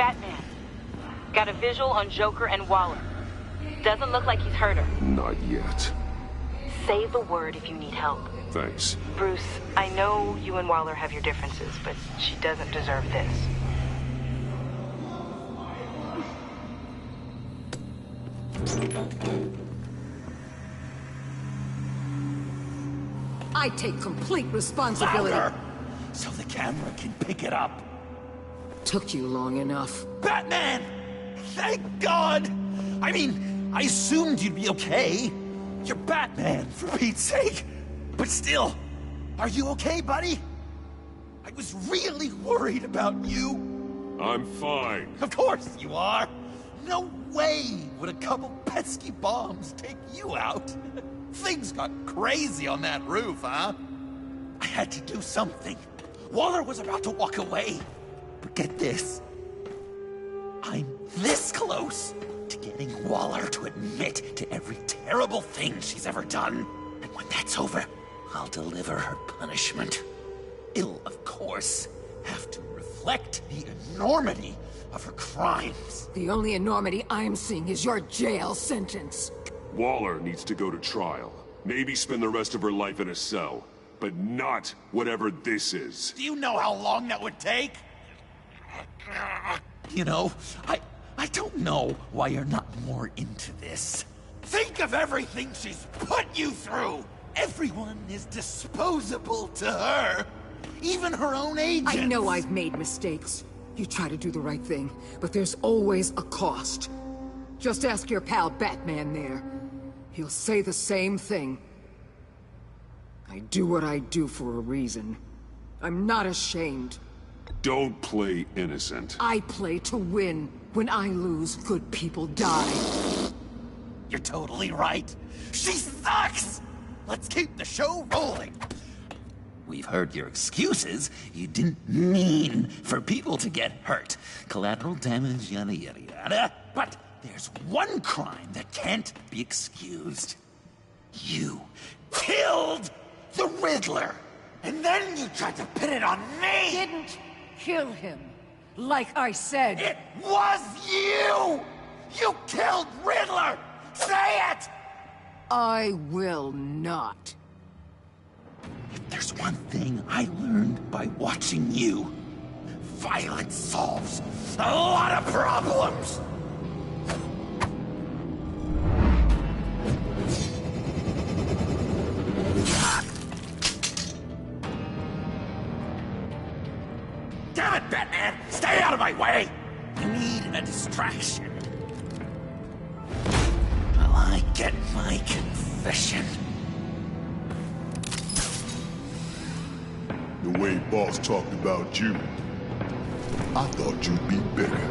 Batman. Got a visual on Joker and Waller. Doesn't look like he's hurt her. Not yet. Say the word if you need help. Thanks. Bruce, I know you and Waller have your differences, but she doesn't deserve this. I take complete responsibility. Louder, so the camera can pick it up. Took you long enough. Batman! Thank God! I mean, I assumed you'd be okay. You're Batman, for Pete's sake. But still, are you okay, buddy? I was really worried about you. I'm fine. Of course you are. No way would a couple pesky bombs take you out. Things got crazy on that roof, huh? I had to do something. Waller was about to walk away. But get this. I'm this close to getting Waller to admit to every terrible thing she's ever done. And when that's over, I'll deliver her punishment. It'll, of course, have to reflect the enormity of her crimes. The only enormity I'm seeing is your jail sentence. Waller needs to go to trial. Maybe spend the rest of her life in a cell. But not whatever this is. Do you know how long that would take? You know, I don't know why you're not more into this. Think of everything she's put you through! Everyone is disposable to her. Even her own agents. I know I've made mistakes. You try to do the right thing, but there's always a cost. Just ask your pal Batman there. He'll say the same thing. I do what I do for a reason. I'm not ashamed. Don't play innocent. I play to win. When I lose, good people die. You're totally right. She sucks! Let's keep the show rolling. We've heard your excuses. You didn't mean for people to get hurt. Collateral damage, yada yada yada. But there's one crime that can't be excused. You killed the Riddler! And then you tried to pin it on me! Didn't kill him. Like I said. It was you! You killed Riddler! Say it! I will not. If there's one thing I learned by watching you, violence solves a lot of problems! Damn it, Batman! Stay out of my way! I need a distraction. While I get my confession. The way Boss talked about you, I thought you'd be bigger.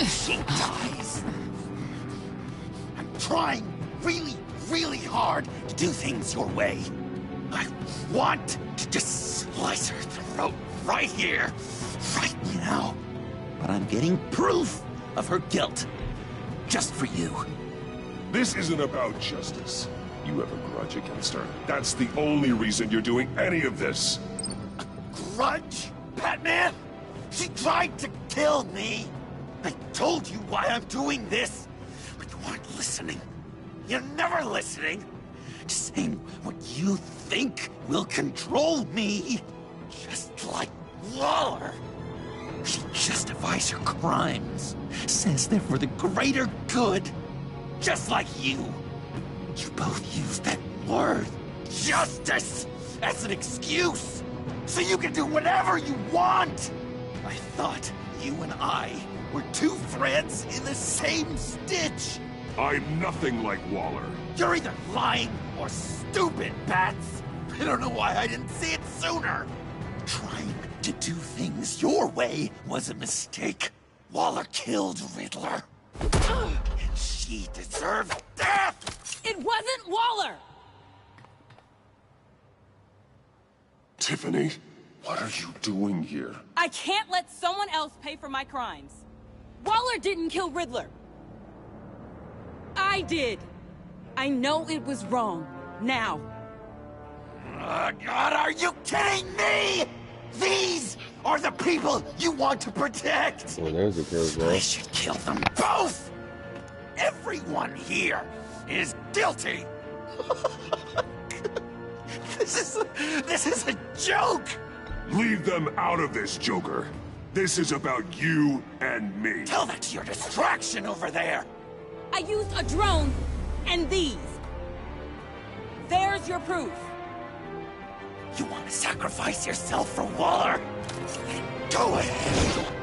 She dies. I'm trying really hard to do things your way. I want to just slice her throat right here, right now. But I'm getting proof of her guilt. Just for you. This isn't about justice. You have a grudge against her. That's the only reason you're doing any of this. A grudge? Batman? She tried to kill me. I told you why I'm doing this, but you weren't listening. You're never listening. Just saying what you think will control me. Just like Waller. She justifies her crimes. Says they're for the greater good. Just like you. You both use that word, justice, as an excuse. So you can do whatever you want. I thought you and I were two threads in the same stitch. I'm nothing like Waller. You're either lying or stupid, Bats. I don't know why I didn't see it sooner. Trying to do things your way was a mistake. Waller killed Riddler. And He deserves death! It wasn't Waller! Tiffany, what are you doing here? I can't let someone else pay for my crimes. Waller didn't kill Riddler. I did. I know it was wrong. Now. Oh, God, are you kidding me? These are the people you want to protect! Well, there's a curveball. I should kill them both! Everyone here is guilty! This is a joke! Leave them out of this, Joker. This is about you and me. Tell that to your distraction over there! I used a drone and these. There's your proof. You want to sacrifice yourself for Waller? Go ahead!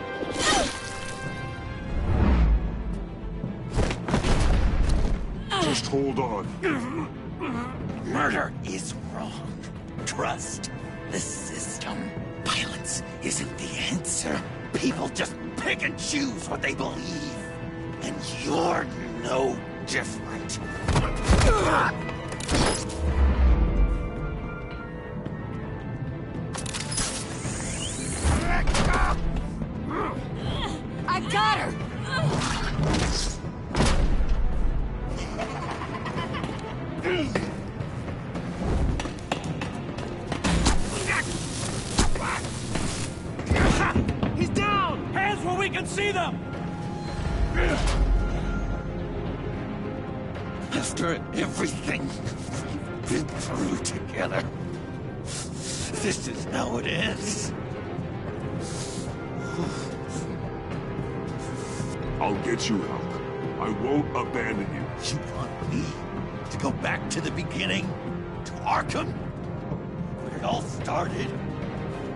Just hold on. Murder is wrong. Trust the system. Violence isn't the answer. People just pick and choose what they believe. And you're no different. I got her! He's down! Hands where we can see them! After everything we've been through together, this is how it ends. I'll get you help. I won't abandon you. You want me to go back to the beginning? To Arkham? Where it all started?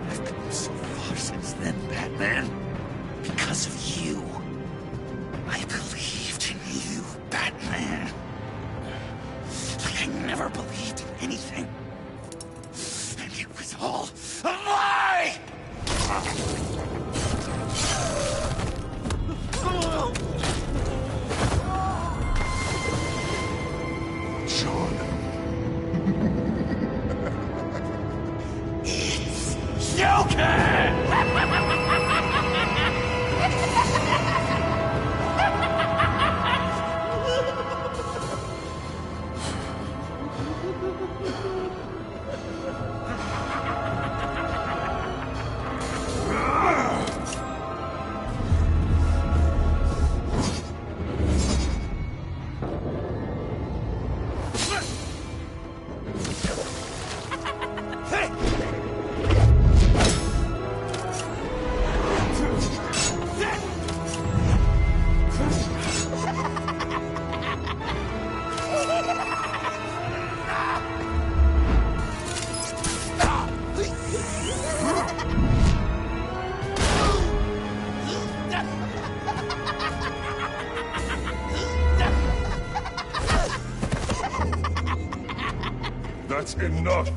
I've come so far since then, Batman. Because of you. I believed in you, Batman. Like I never believed in anything. And it was all a lie! John. It's Joker! That's enough.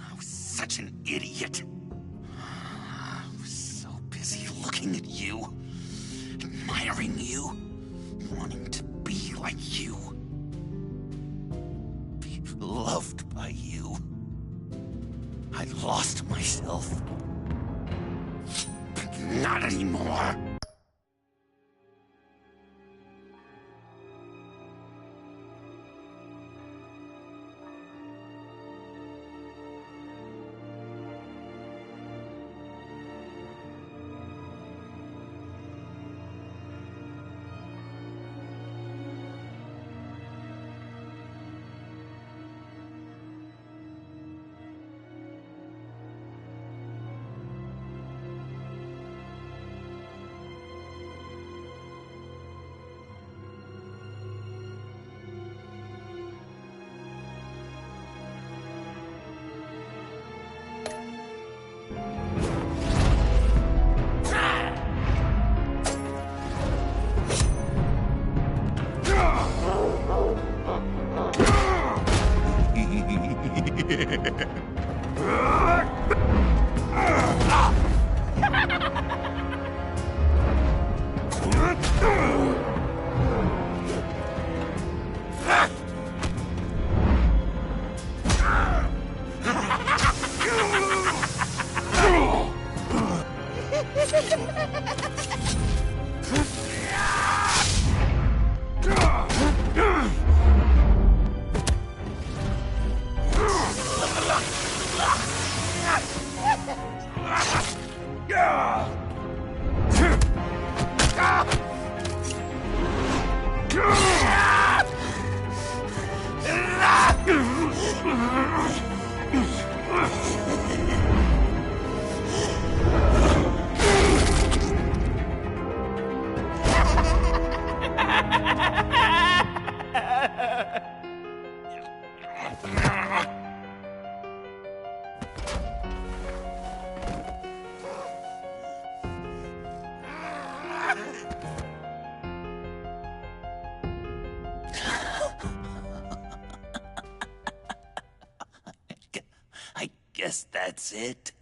I was such an idiot. I was so busy looking at you, admiring you, wanting to be like you. Be loved by you. I lost myself. Not anymore. I guess that's it.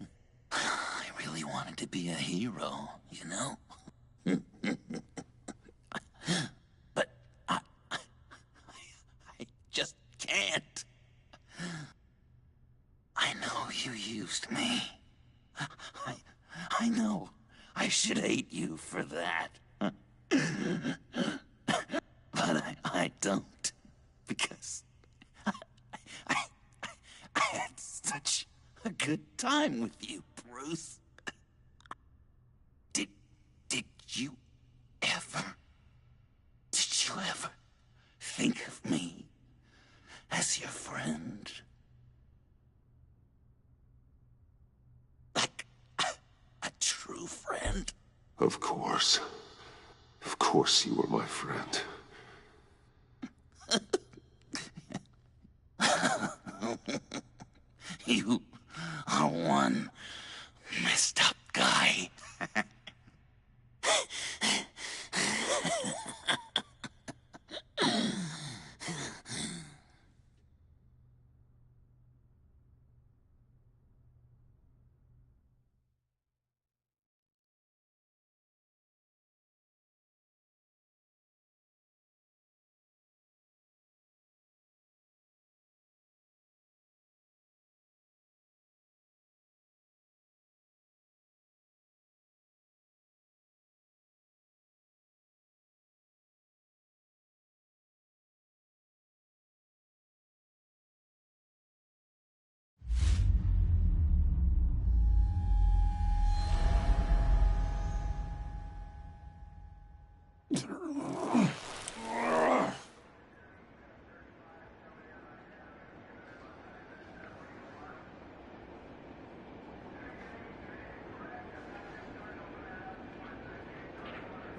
I really wanted to be a hero, you know? But I just can't. I know you used me. I know I should hate you for that. But I don't. Because I had such a good time with you, Bruce. Did you ever think of me as your friend? Like a true friend? Of course. Of course you were my friend. You are one messed up guy.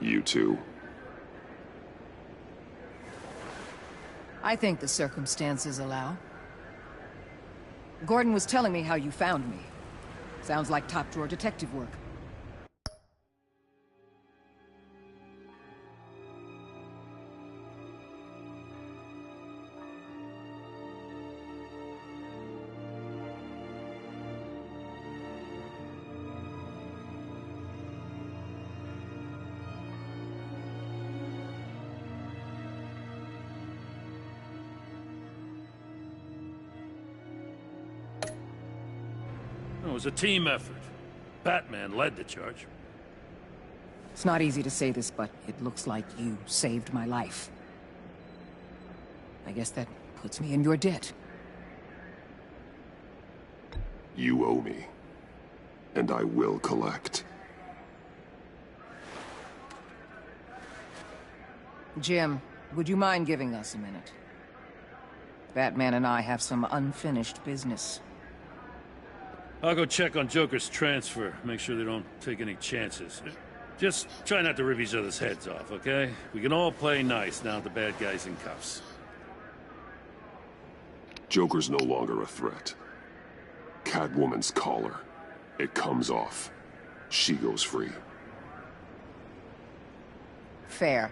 You too. I think the circumstances allow. Gordon was telling me how you found me. Sounds like top-drawer detective work. It was a team effort. Batman led the charge. It's not easy to say this, but it looks like you saved my life. I guess that puts me in your debt. You owe me. And I will collect. Jim, would you mind giving us a minute? Batman and I have some unfinished business. I'll go check on Joker's transfer, make sure they don't take any chances. Just try not to rip each other's heads off, okay? We can all play nice now that the bad guy's in cuffs. Joker's no longer a threat. Catwoman's collar. It comes off. She goes free. Fair.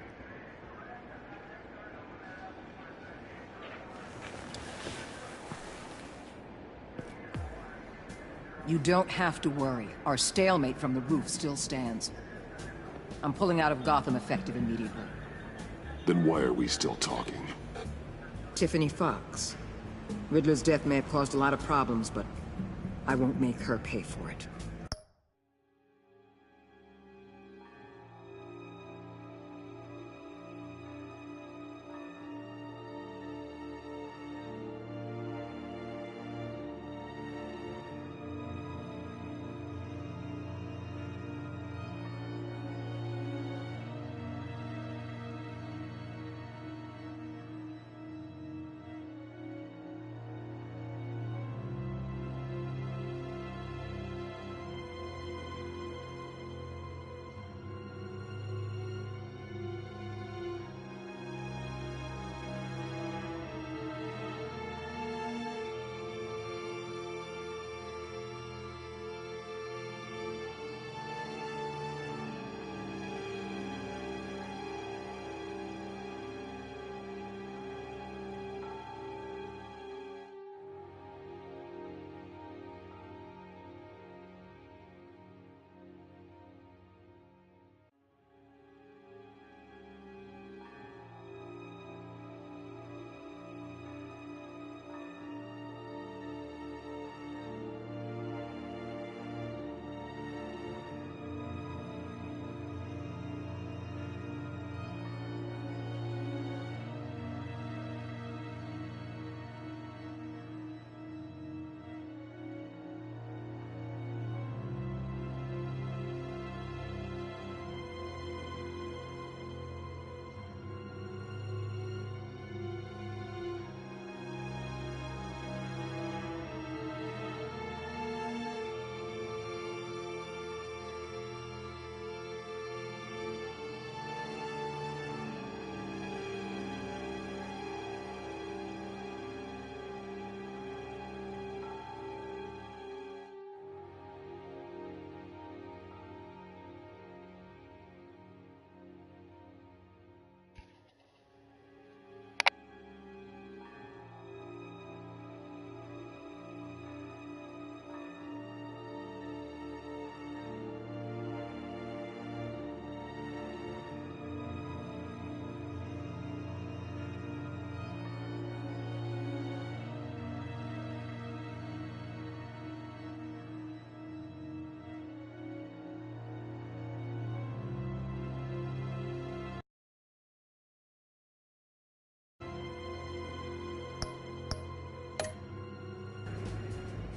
You don't have to worry. Our stalemate from the roof still stands. I'm pulling out of Gotham effective immediately. Then why are we still talking? Tiffany Fox. Riddler's death may have caused a lot of problems, but I won't make her pay for it.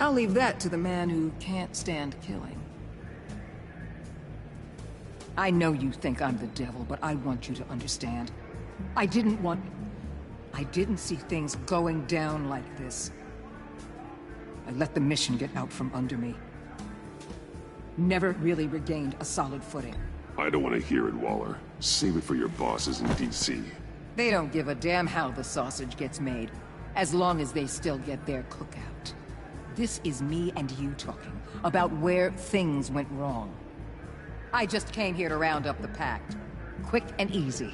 I'll leave that to the man who can't stand killing. I know you think I'm the devil, but I want you to understand. I didn't see things going down like this. I let the mission get out from under me. Never really regained a solid footing. I don't want to hear it, Waller. Save it for your bosses in DC. They don't give a damn how the sausage gets made, as long as they still get their cookout. This is me and you talking about where things went wrong. I just came here to round up the pact. Quick and easy.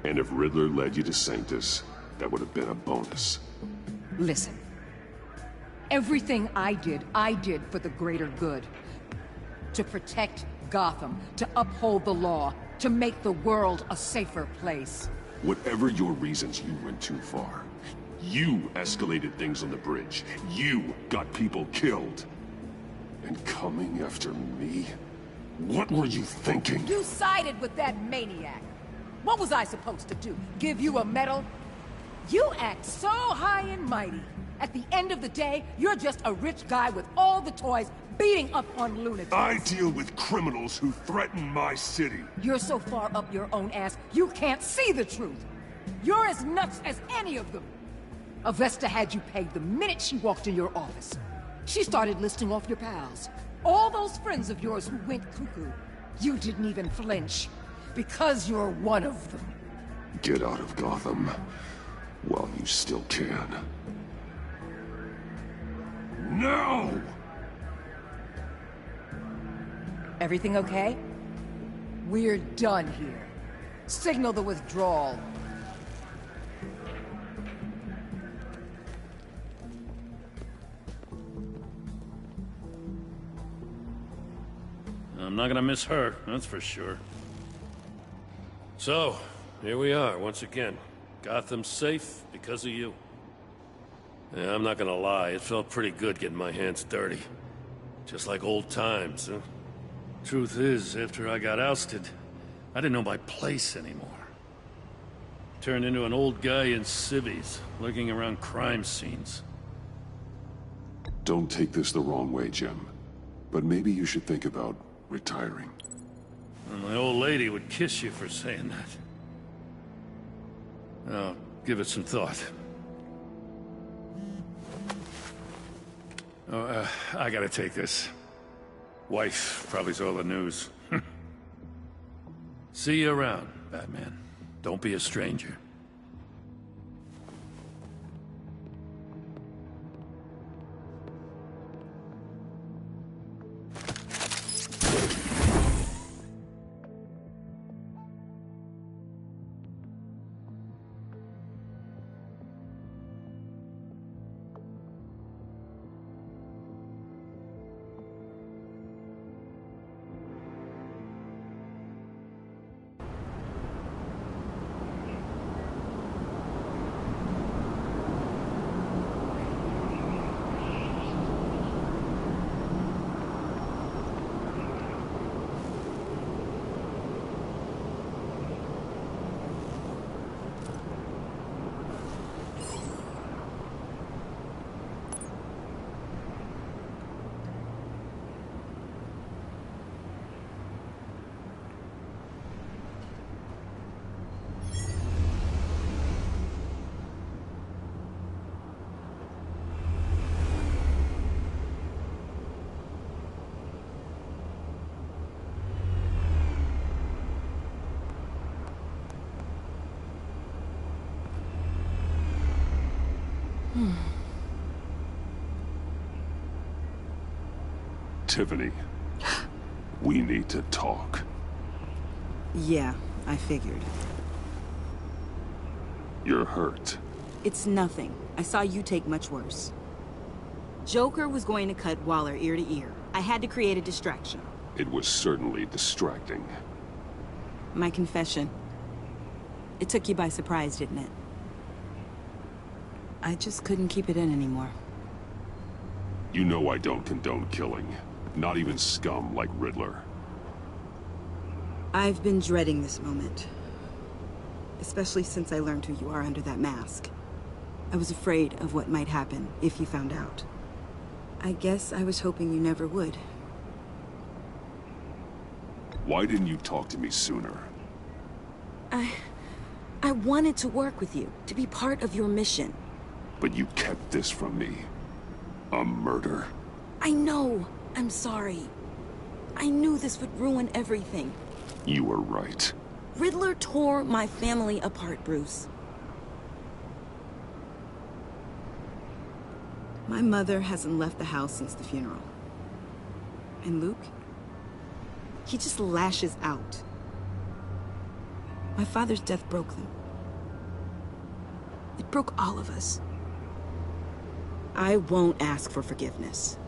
And if Riddler led you to Sanctus, that would have been a bonus. Listen. Everything I did for the greater good. To protect Gotham, to uphold the law, to make the world a safer place. Whatever your reasons, you went too far. You escalated things on the bridge. You got people killed. And coming after me? What were you thinking? You sided with that maniac. What was I supposed to do? Give you a medal? You act so high and mighty. At the end of the day, you're just a rich guy with all the toys beating up on lunatics. I deal with criminals who threaten my city. You're so far up your own ass, you can't see the truth. You're as nuts as any of them. Avesta had you pegged the minute she walked in your office. She started listing off your pals. All those friends of yours who went cuckoo. You didn't even flinch. Because you're one of them. Get out of Gotham while you still can. Now! Everything okay? We're done here. Signal the withdrawal. I'm not gonna miss her, that's for sure. So, here we are, once again. Gotham's safe because of you. Yeah, I'm not gonna lie, it felt pretty good getting my hands dirty. Just like old times, huh? Truth is, after I got ousted, I didn't know my place anymore. Turned into an old guy in civvies, lurking around crime scenes. Don't take this the wrong way, Jim. But maybe you should think about retiring. And my old lady would kiss you for saying that. I'll give it some thought. Oh, I gotta take this. Wife probably saw the news. See you around, Batman. Don't be a stranger. Tiffany, we need to talk. Yeah, I figured. You're hurt. It's nothing. I saw you take much worse. Joker was going to cut Waller ear to ear. I had to create a distraction. It was certainly distracting. My confession. It took you by surprise, didn't it? I just couldn't keep it in anymore. You know I don't condone killing. Not even scum like Riddler. I've been dreading this moment. Especially since I learned who you are under that mask. I was afraid of what might happen if you found out. I guess I was hoping you never would. Why didn't you talk to me sooner? I wanted to work with you, to be part of your mission. But you kept this from me. A murder. I know. I'm sorry. I knew this would ruin everything. You were right. Riddler tore my family apart, Bruce. My mother hasn't left the house since the funeral. And Luke? He just lashes out. My father's death broke them. It broke all of us. I won't ask for forgiveness.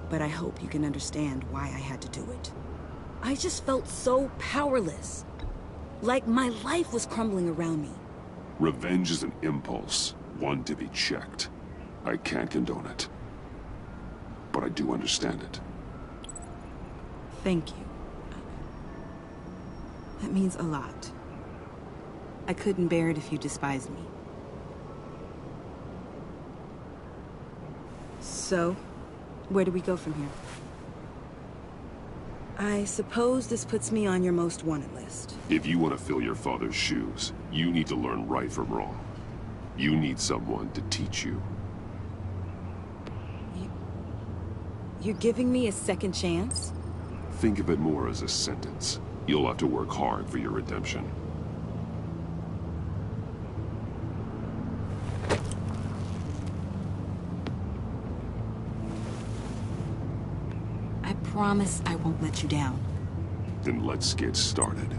But I hope you can understand why I had to do it. I just felt so powerless. Like my life was crumbling around me. Revenge is an impulse, one to be checked. I can't condone it. But I do understand it. Thank you. That means a lot. I couldn't bear it if you despised me. So, where do we go from here? I suppose this puts me on your most wanted list. If you want to fill your father's shoes, you need to learn right from wrong. You need someone to teach you. You're giving me a second chance? Think of it more as a sentence. You'll have to work hard for your redemption. I promise I won't let you down. Then let's get started.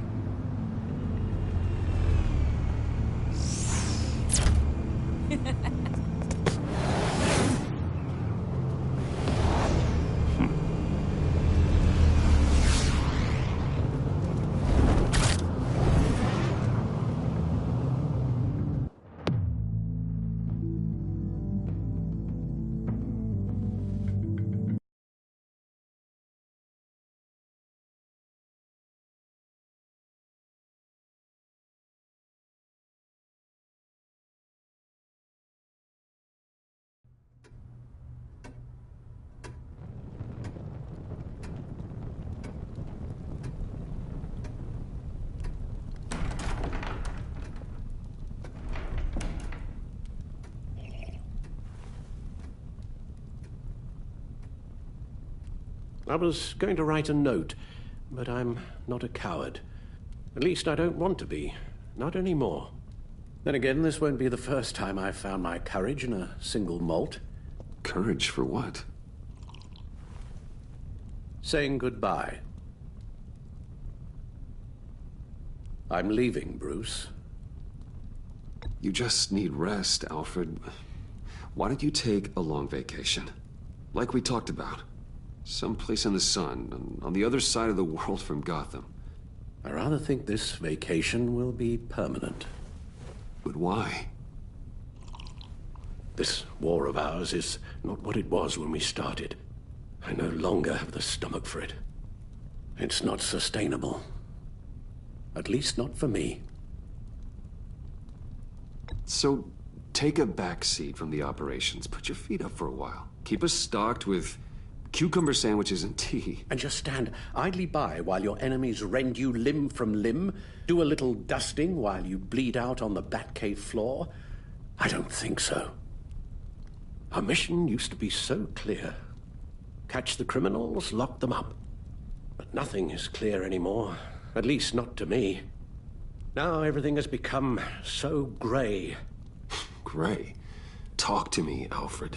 I was going to write a note, but I'm not a coward. At least I don't want to be. Not anymore. Then again, this won't be the first time I've found my courage in a single malt. Courage for what? Saying goodbye. I'm leaving, Bruce. You just need rest, Alfred. Why don't you take a long vacation? Like we talked about. Someplace in the sun, on the other side of the world from Gotham. I rather think this vacation will be permanent. But why? This war of ours is not what it was when we started. I no longer have the stomach for it. It's not sustainable. At least not for me. So, take a back seat from the operations. Put your feet up for a while. Keep us stocked with cucumber sandwiches and tea. And just stand idly by while your enemies rend you limb from limb? Do a little dusting while you bleed out on the Batcave floor? I don't think so. Our mission used to be so clear. Catch the criminals, lock them up. But nothing is clear anymore. At least not to me. Now everything has become so gray. Gray? Talk to me, Alfred.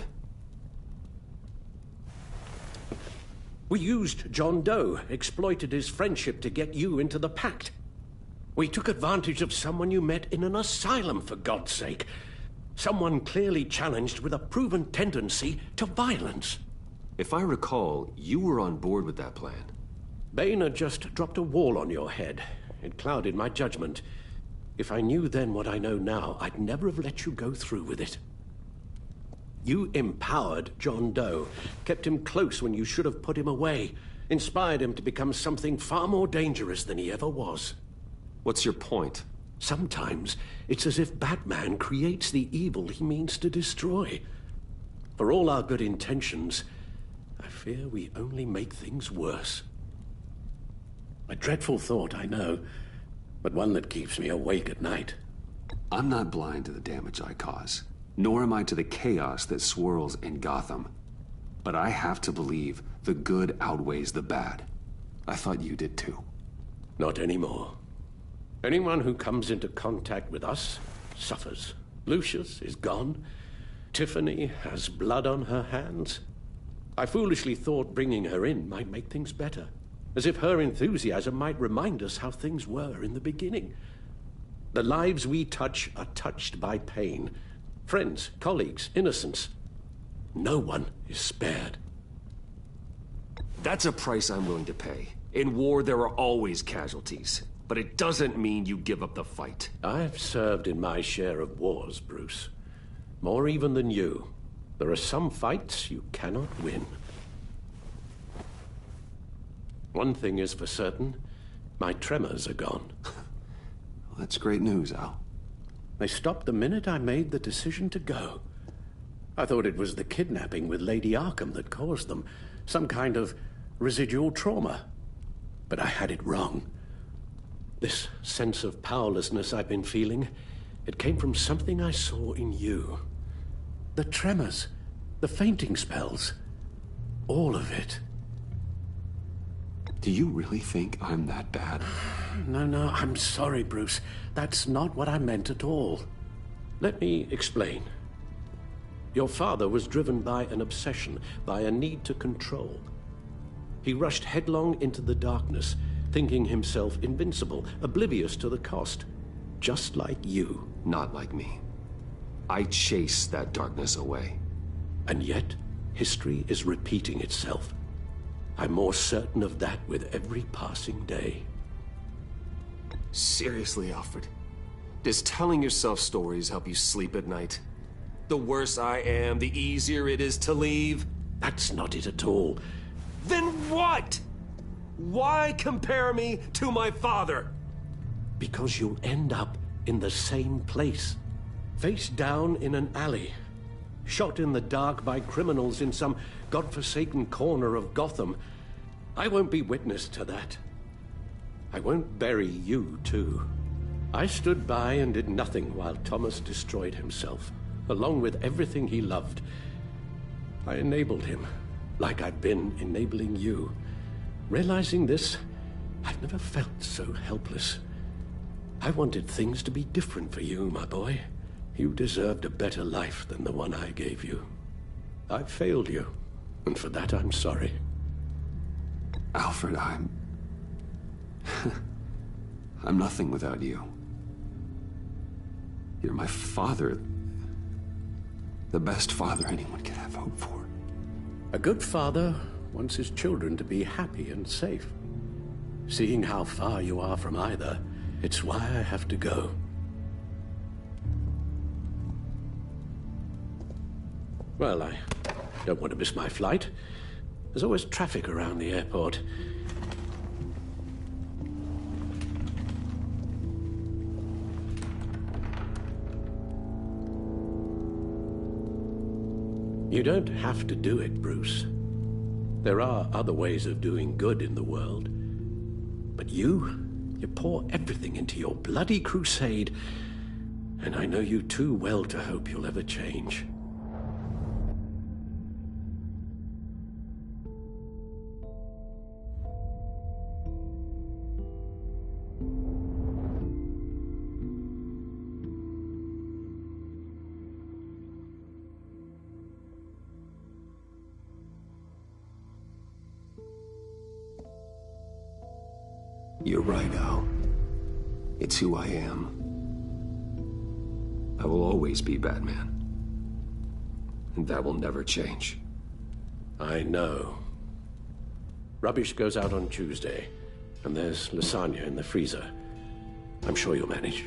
We used John Doe, exploited his friendship to get you into the pact. We took advantage of someone you met in an asylum, for God's sake. Someone clearly challenged with a proven tendency to violence. If I recall, you were on board with that plan. Bane had just dropped a wall on your head. It clouded my judgment. If I knew then what I know now, I'd never have let you go through with it. You empowered John Doe, kept him close when you should have put him away, inspired him to become something far more dangerous than he ever was. What's your point? Sometimes it's as if Batman creates the evil he means to destroy. For all our good intentions, I fear we only make things worse. A dreadful thought, I know, but one that keeps me awake at night. I'm not blind to the damage I cause, nor am I to the chaos that swirls in Gotham. But I have to believe the good outweighs the bad. I thought you did too. Not anymore. Anyone who comes into contact with us suffers. Lucius is gone. Tiffany has blood on her hands. I foolishly thought bringing her in might make things better, as if her enthusiasm might remind us how things were in the beginning. The lives we touch are touched by pain. Friends, colleagues, innocents. No one is spared. That's a price I'm willing to pay. In war, there are always casualties. But it doesn't mean you give up the fight. I've served in my share of wars, Bruce. More even than you. There are some fights you cannot win. One thing is for certain, my tremors are gone. Well, that's great news, Al. They stopped the minute I made the decision to go. I thought it was the kidnapping with Lady Arkham that caused them, some kind of residual trauma. But I had it wrong. This sense of powerlessness I've been feeling, it came from something I saw in you. The tremors, the fainting spells, all of it. Do you really think I'm that bad? No, I'm sorry, Bruce. That's not what I meant at all. Let me explain. Your father was driven by an obsession, by a need to control. He rushed headlong into the darkness, thinking himself invincible, oblivious to the cost. Just like you. Not like me. I chased that darkness away. And yet, history is repeating itself. I'm more certain of that with every passing day. Seriously, Alfred? Does telling yourself stories help you sleep at night? The worse I am, the easier it is to leave? That's not it at all. Then what? Why compare me to my father? Because you'll end up in the same place. Face down in an alley. Shot in the dark by criminals in some godforsaken corner of Gotham. I won't be witness to that. I won't bury you, too. I stood by and did nothing while Thomas destroyed himself, along with everything he loved. I enabled him, like I've been enabling you. Realizing this, I've never felt so helpless. I wanted things to be different for you, my boy. You deserved a better life than the one I gave you. I failed you, and for that I'm sorry. Alfred, I'm nothing without you. You're my father. The best father anyone could have hope for. A good father wants his children to be happy and safe. Seeing how far you are from either, it's why I have to go. Well, I don't want to miss my flight. There's always traffic around the airport. You don't have to do it, Bruce. There are other ways of doing good in the world. But you pour everything into your bloody crusade, and I know you too well to hope you'll ever change. You're right, Al. It's who I am. I will always be Batman. And that will never change. I know. Rubbish goes out on Tuesday, and there's lasagna in the freezer. I'm sure you'll manage.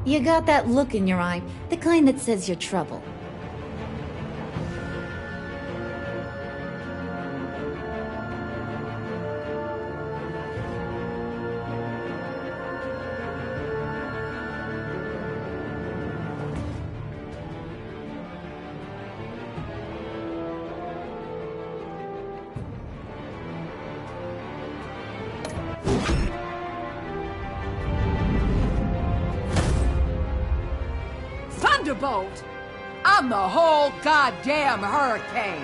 You got that look in your eye, the kind that says you're trouble. Thunderbolt! I'm the whole goddamn hurricane!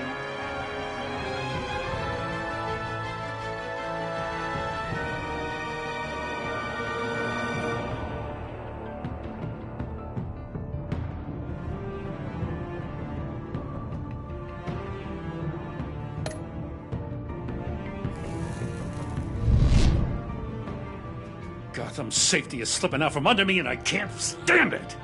Gotham's safety is slipping out from under me and I can't stand it!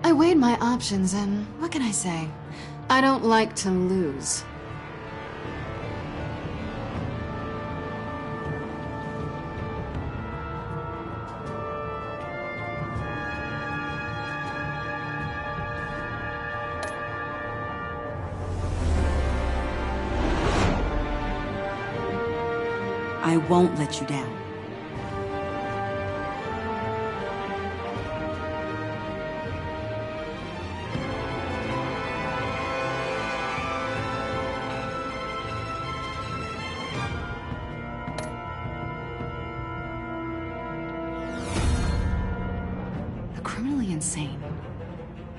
I weighed my options and what can I say? I don't like to lose. I won't let you down. The criminally insane.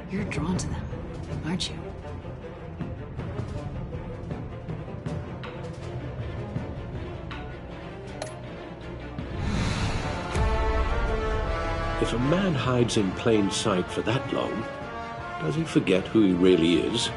You're drawn to them, aren't you? If a man hides in plain sight for that long, does he forget who he really is?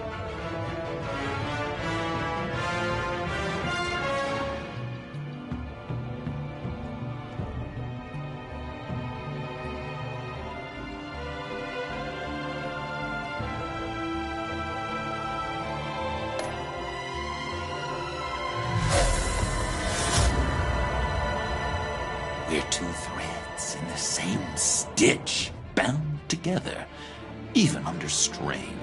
We're two threads in the same stitch, bound together, even under strain.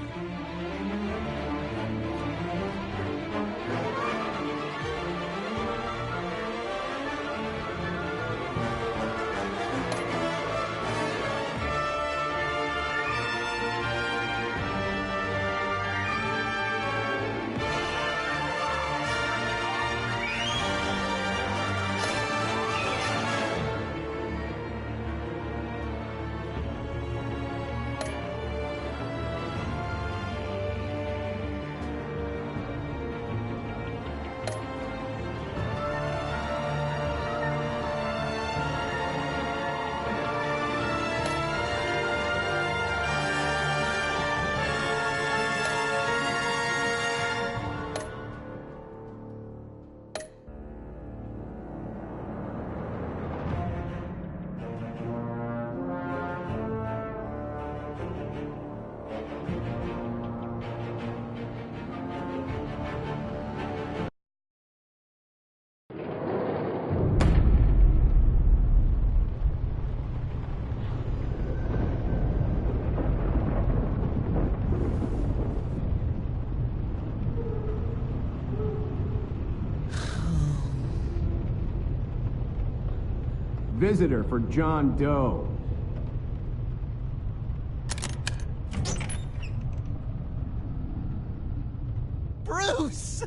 Visitor for John Doe. Bruce!